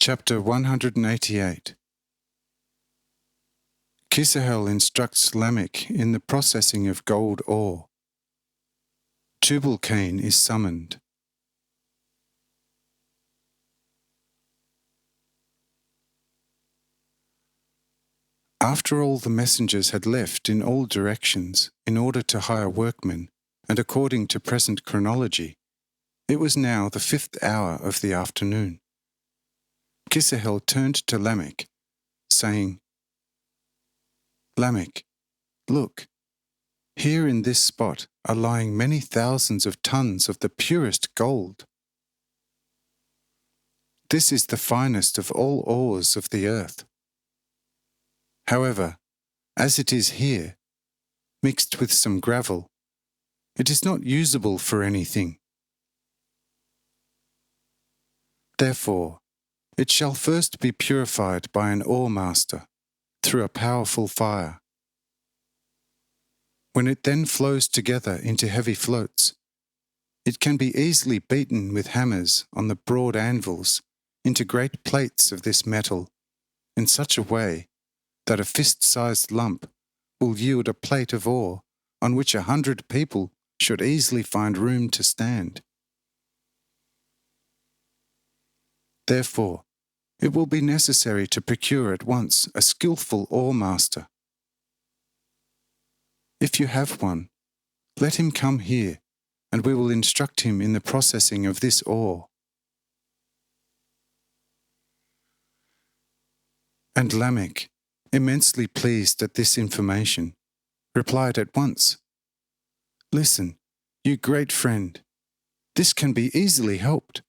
Chapter 188. Kisahel instructs Lamech in the processing of gold ore. Tubal-Cain is summoned. After all the messengers had left in all directions in order to hire workmen, and according to present chronology, it was now the 5th hour of the afternoon. Kisahel turned to Lamech, saying, "Lamech, look, here in this spot are lying many thousands of tons of the purest gold. This is the finest of all ores of the earth. However, as it is here, mixed with some gravel, it is not usable for anything. Therefore, it shall first be purified by an ore master through a powerful fire. When it then flows together into heavy floats, it can be easily beaten with hammers on the broad anvils into great plates of this metal in such a way that a fist-sized lump will yield a plate of ore on which 100 people should easily find room to stand. Therefore, it will be necessary to procure at once a skillful ore master. If you have one, let him come here, and we will instruct him in the processing of this ore." And Lamech, immensely pleased at this information, replied at once, "Listen, you great friend, this can be easily helped.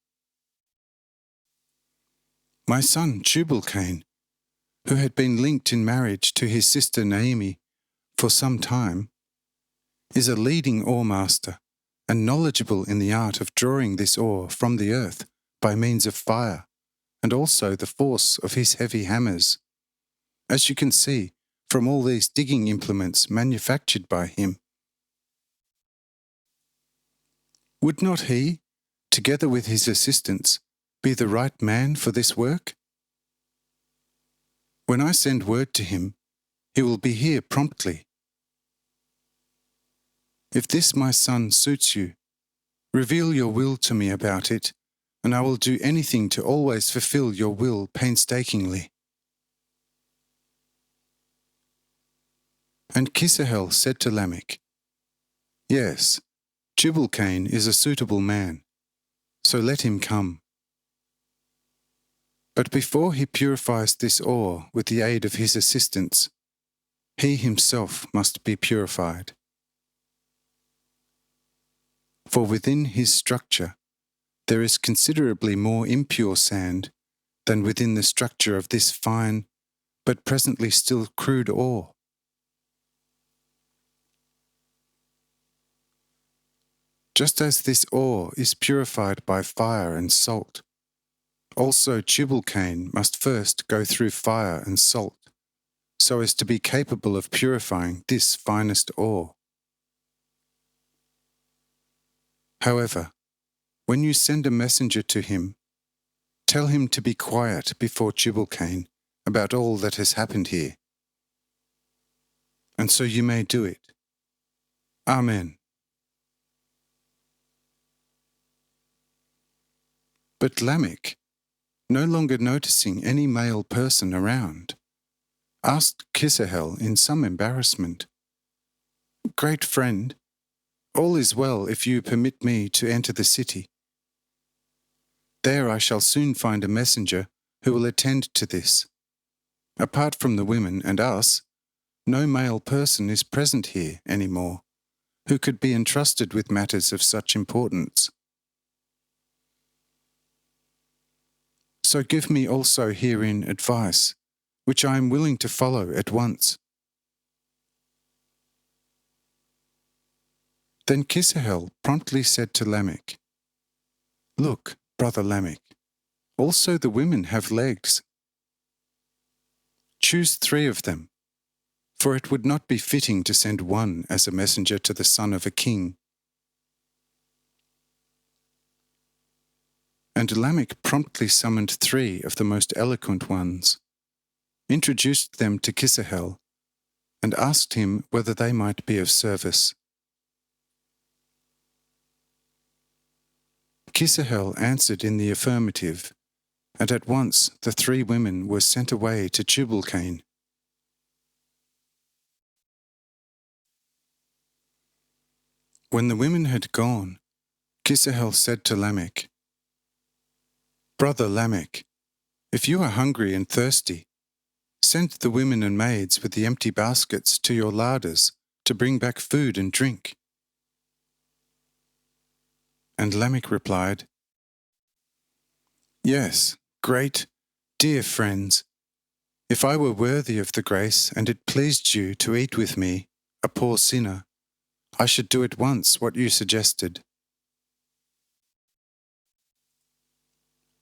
My son Tubal-Cain, who had been linked in marriage to his sister Naomi for some time, is a leading ore master and knowledgeable in the art of drawing this ore from the earth by means of fire and also the force of his heavy hammers, as you can see from all these digging implements manufactured by him. Would not he, together with his assistants, be the right man for this work? When I send word to him, he will be here promptly. If this my son suits you, reveal your will to me about it, and I will do anything to always fulfill your will painstakingly." And Kisahel said to Lamech, "Yes, Tubal-Cain is a suitable man, so let him come. But before he purifies this ore with the aid of his assistants, he himself must be purified. For within his structure there is considerably more impure sand than within the structure of this fine, but presently still crude ore. Just as this ore is purified by fire and salt, also Tubal-Cain must first go through fire and salt, so as to be capable of purifying this finest ore. However, when you send a messenger to him, tell him to be quiet before Tubal-Cain about all that has happened here. And so you may do it. Amen." But Lamech, no longer noticing any male person around, asked Kisahel in some embarrassment, "Great friend, all is well if you permit me to enter the city. There I shall soon find a messenger who will attend to this. Apart from the women and us, no male person is present here any more who could be entrusted with matters of such importance. So give me also herein advice, which I am willing to follow at once." Then Kisahel promptly said to Lamech, "Look, brother Lamech, also the women have legs. Choose 3 of them, for it would not be fitting to send one as a messenger to the son of a king. And Lamech promptly summoned 3 of the most eloquent ones, introduced them to Kisahel, and asked him whether they might be of service. Kisahel answered in the affirmative, and at once the 3 women were sent away to Tubal-Cain. When the women had gone, Kisahel said to Lamech, "Brother Lamech, if you are hungry and thirsty, send the women and maids with the empty baskets to your larders to bring back food and drink." And Lamech replied, "Yes, great, dear friends, if I were worthy of the grace and it pleased you to eat with me, a poor sinner, I should do at once what you suggested.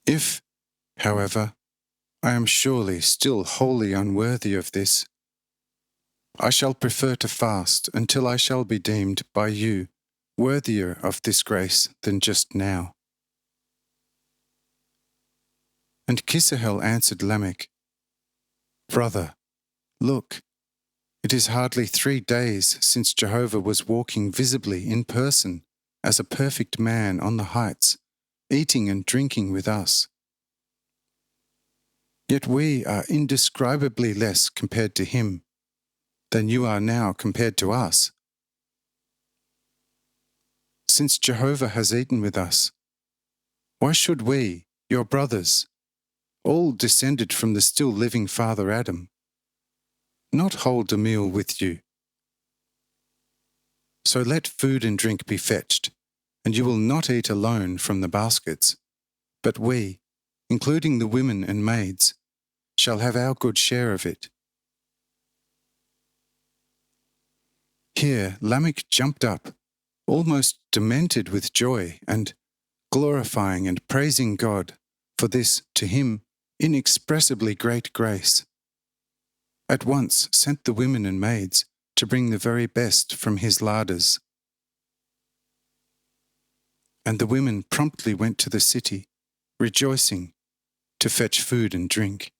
If, however, I am surely still wholly unworthy of this, I shall prefer to fast until I shall be deemed by you worthier of this grace than just now." And Kisahel answered Lamech, "Brother, look, it is hardly 3 days since Jehovah was walking visibly in person as a perfect man on the heights, eating and drinking with us. Yet we are indescribably less compared to him than you are now compared to us. Since Jehovah has eaten with us, why should we, your brothers, all descended from the still living father Adam, not hold a meal with you? So let food and drink be fetched, and you will not eat alone from the baskets, but we, including the women and maids, shall have our good share of it." Here Lamech jumped up, almost demented with joy, and, glorifying and praising God for this, to him, inexpressibly great grace, at once sent the women and maids to bring the very best from his larders. And the women promptly went to the city, rejoicing, to fetch food and drink.